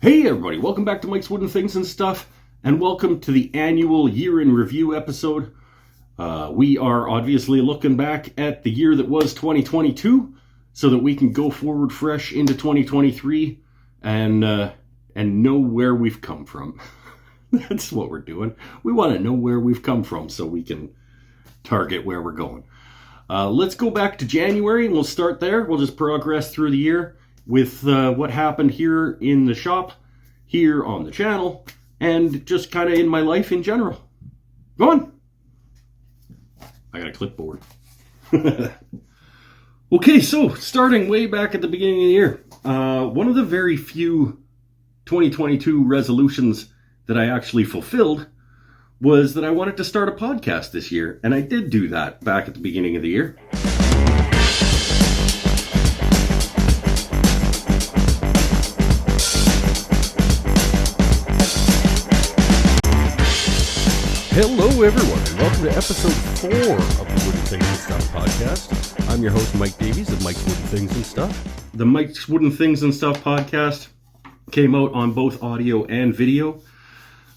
Hey everybody, welcome back to Mike's Wooden Things and Stuff, and welcome to the annual year in review episode. We are obviously looking back at the year that was 2022, so that we can go forward fresh into 2023 and know where we've come from. That's what we're doing. We want to know where we've come from so we can target where we're going. Let's go back to January and we'll start there. We'll just progress through the year with what happened here in the shop, here on the channel, and just kind of in my life in general. Go on. I got a clipboard. Okay, so starting way back at the beginning of the year, one of the very few 2022 resolutions that I actually fulfilled was that I wanted to start a podcast this year, and I did do that back at the beginning of the year. Hello everyone, and welcome to episode 4 of the Wooden Things and Stuff podcast. I'm your host Mike Davies of Mike's Wooden Things and Stuff. The Mike's Wooden Things and Stuff podcast came out on both audio and video.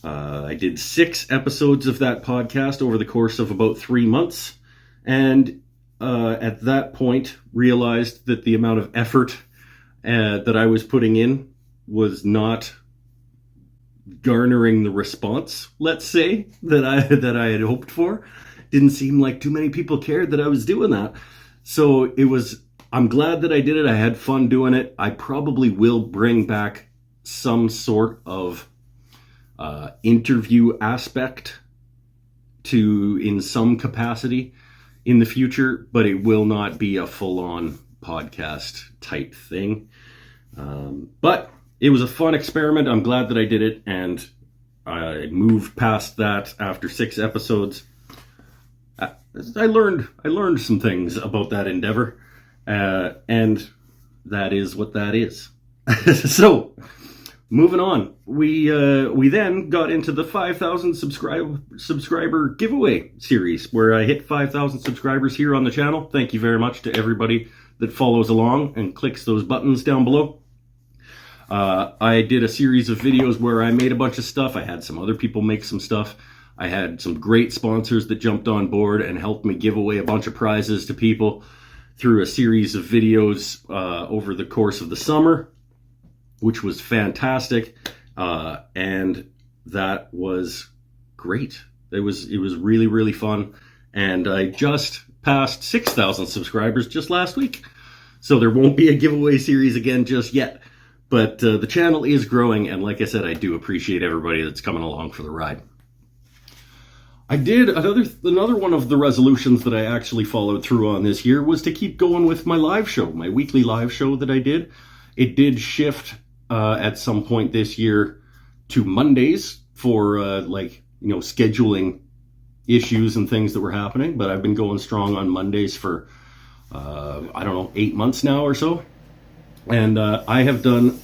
I did 6 episodes of that podcast over the course of about 3 months, and at that point realized that the amount of effort that I was putting in was not garnering the response, let's say, that I had hoped for. Didn't seem like too many people cared that I was doing that. So I'm glad that I did it. I had fun doing it. I probably will bring back some sort of interview aspect in some capacity in the future, but it will not be a full-on podcast type thing. But it was a fun experiment. I'm glad that I did it, and I moved past that after 6 episodes. I learned some things about that endeavor, and that is what that is. So, moving on, we then got into the 5,000 subscriber giveaway series, where I hit 5,000 subscribers here on the channel. Thank you very much to everybody that follows along and clicks those buttons down below. I did a series of videos where I made a bunch of stuff. I had some other people make some stuff. I had some great sponsors that jumped on board and helped me give away a bunch of prizes to people through a series of videos over the course of the summer, which was fantastic. And that was great. It was really, really fun. And I just passed 6,000 subscribers just last week. So there won't be a giveaway series again just yet. But the channel is growing, and like I said, I do appreciate everybody that's coming along for the ride. I did another one of the resolutions that I actually followed through on this year was to keep going with my live show, my weekly live show that I did. It did shift at some point this year to Mondays for scheduling issues and things that were happening, but I've been going strong on Mondays for 8 months now or so. And I have done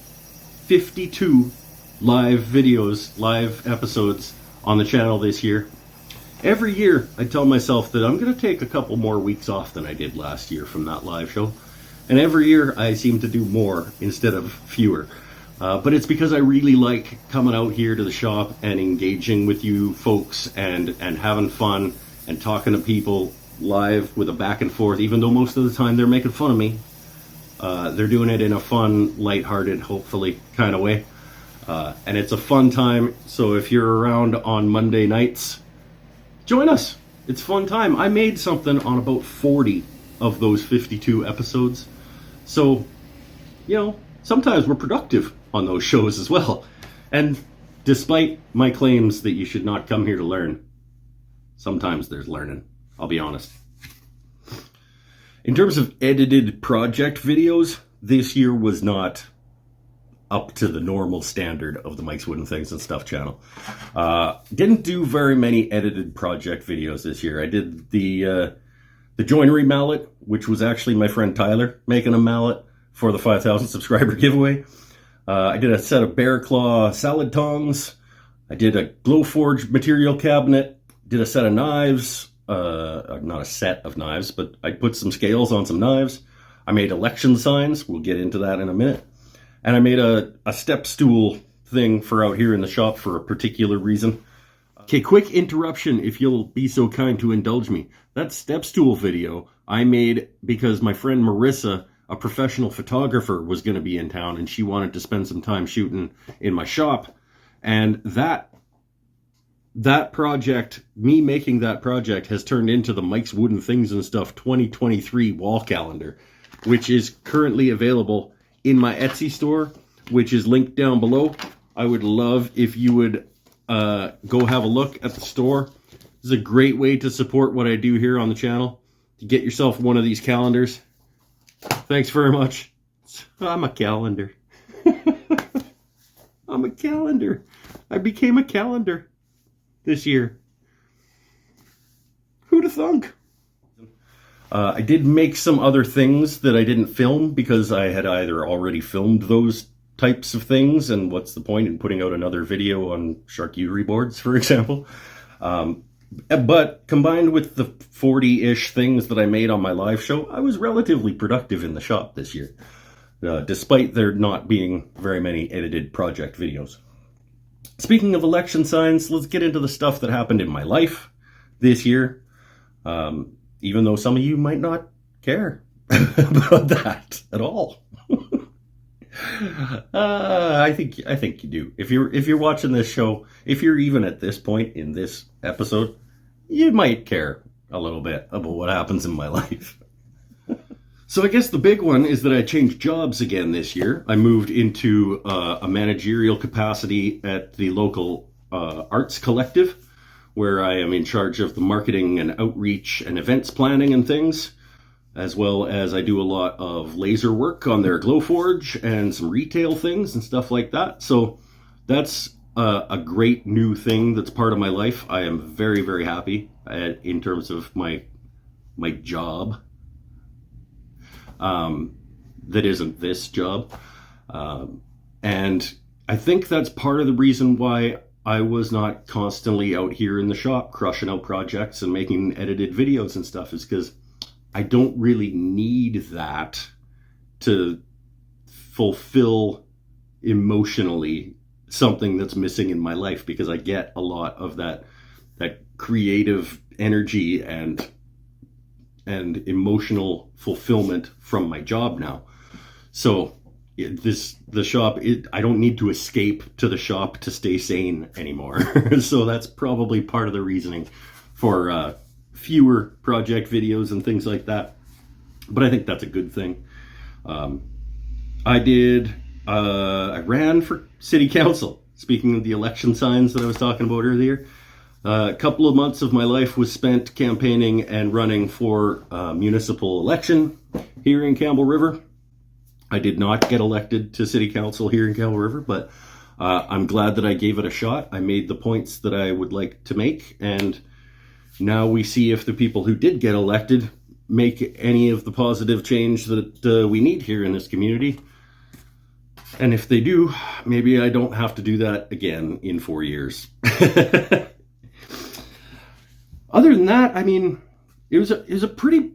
52 live episodes on the channel this year. Every year, I tell myself that I'm going to take a couple more weeks off than I did last year from that live show. And every year, I seem to do more instead of fewer. But it's because I really like coming out here to the shop and engaging with you folks and having fun and talking to people live with a back and forth, even though most of the time they're making fun of me. They're doing it in a fun, lighthearted, hopefully, kind of way. And it's a fun time, so if you're around on Monday nights, join us. It's a fun time. I made something on about 40 of those 52 episodes. So, sometimes we're productive on those shows as well. And despite my claims that you should not come here to learn, sometimes there's learning. I'll be honest. In terms of edited project videos, this year was not up to the normal standard of the Mike's Wooden Things and Stuff channel. Didn't do very many edited project videos this year. I did the joinery mallet, which was actually my friend Tyler making a mallet for the 5,000 subscriber giveaway. I did a set of bear claw salad tongs. I did a Glowforge material cabinet. Did a set of knives. Not a set of knives, but I put some scales on some knives. I made election signs. We'll get into that in a minute. And I made a step stool thing for out here in the shop for a particular reason. Okay, quick interruption if you'll be so kind to indulge me. That step stool video I made because my friend Marissa, a professional photographer, was going to be in town and she wanted to spend some time shooting in my shop. And that project, me making that project, has turned into the Mike's Wooden Things and Stuff 2023 wall calendar, which is currently available in my Etsy store, which is linked down below. I would love if you would go have a look at the store. This is a great way to support what I do here on the channel, to get yourself one of these calendars. Thanks very much. I'm a calendar. I'm a calendar. I became a calendar this year. Who'da thunk? I did make some other things that I didn't film because I had either already filmed those types of things, and what's the point in putting out another video on charcuterie boards, for example. But combined with the 40-ish things that I made on my live show, I was relatively productive in the shop this year, despite there not being very many edited project videos. Speaking of election signs, let's get into the stuff that happened in my life this year, even though some of you might not care about that at all. I think you do. If you're watching this show, if you're even at this point in this episode, you might care a little bit about what happens in my life. So I guess the big one is that I changed jobs again this year. I moved into a managerial capacity at the local arts collective, where I am in charge of the marketing and outreach and events planning and things, as well as I do a lot of laser work on their Glowforge and some retail things and stuff like that. So that's a great new thing that's part of my life. I am very, very happy in terms of my job. That isn't this job. And I think that's part of the reason why I was not constantly out here in the shop crushing out projects and making edited videos and stuff, is because I don't really need that to fulfill emotionally something that's missing in my life, because I get a lot of that creative energy and emotional fulfillment from my job now. So the shop, I don't need to escape to the shop to stay sane anymore. So that's probably part of the reasoning for fewer project videos and things like that. But I think that's a good thing. I ran for city council. Speaking of the election signs that I was talking about earlier, a couple of months of my life was spent campaigning and running for a municipal election here in Campbell River. I did not get elected to city council here in Campbell River, but I'm glad that I gave it a shot. I made the points that I would like to make, and now we see if the people who did get elected make any of the positive change that we need here in this community. And if they do, maybe I don't have to do that again in 4 years. Other than that, I mean, it was a pretty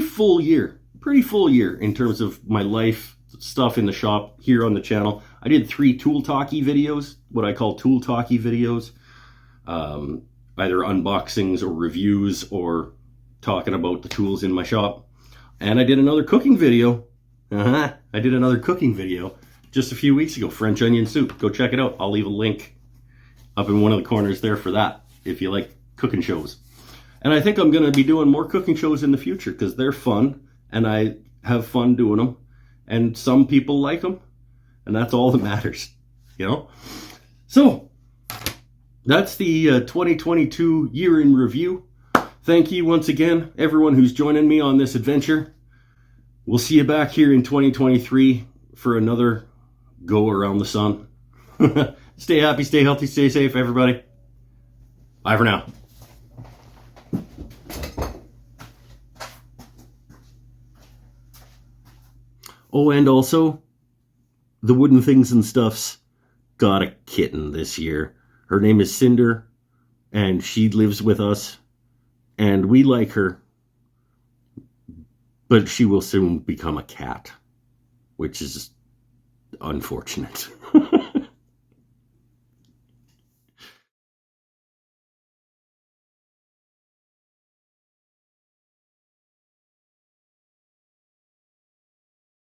full year. Pretty full year in terms of my life stuff in the shop here on the channel. I did 3 Tool Talkie videos, what I call Tool Talkie videos. Either unboxings or reviews or talking about the tools in my shop. And I did another cooking video. I did another cooking video just a few weeks ago, French onion soup. Go check it out. I'll leave a link up in one of the corners there for that if you like cooking shows. And I think I'm going to be doing more cooking shows in the future because they're fun and I have fun doing them. And some people like them, and that's all that matters, you know? So that's the 2022 year in review. Thank you once again, everyone who's joining me on this adventure. We'll see you back here in 2023 for another go around the sun. Stay happy, stay healthy, stay safe, everybody. Bye for now. Oh, and also, the Wooden Things and Stuffs got a kitten this year. Her name is Cinder, and she lives with us, and we like her, but she will soon become a cat, which is unfortunate.